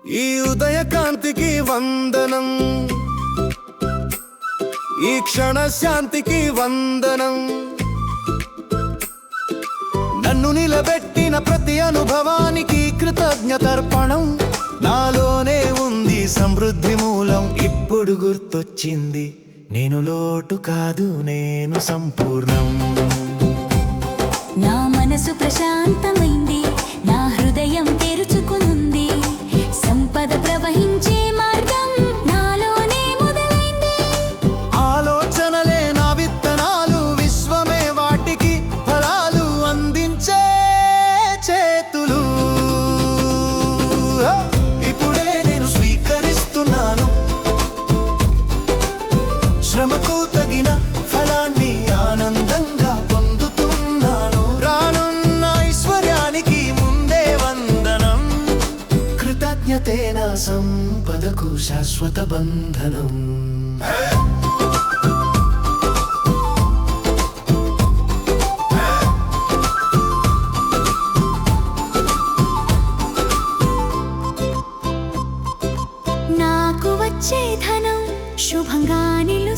ఈ ఉదయకాంతికి వందనం, ఈ క్షణ శాంతికి వందనం. నన్ను నిలబెట్టిన ప్రతి అనుభవానికి కృతజ్ఞతర్పణం. నాలోనే ఉంది సమృద్ధి మూలం. ఇప్పుడు గుర్తొచ్చింది, నేను లోటు కాదు, నేను సంపూర్ణం. నా మనసు ప్రశాంతమైంది, నా హృదయం తెరుచుకుంది. సంపద ప్రవహించే మార్గం నాలోనే మొదలైంది. ఆలోచనలే నా విత్తనాలు, విశ్వమే వాటికి ఫలాలు అందించే చేతులు. ఇప్పుడే నేను స్వీకరిస్తున్నాను శ్రమకు తగిన ఫలాన్ని, ఆనందంగా పొందుతున్నాను. రానున్న ఐశ్వర్యానికి ముందే వందనం. కృతజ్ఞతే నా సంపదకు శాశ్వత బంధనం. నాకు వచ్చే ధనం శుభంగా నిలు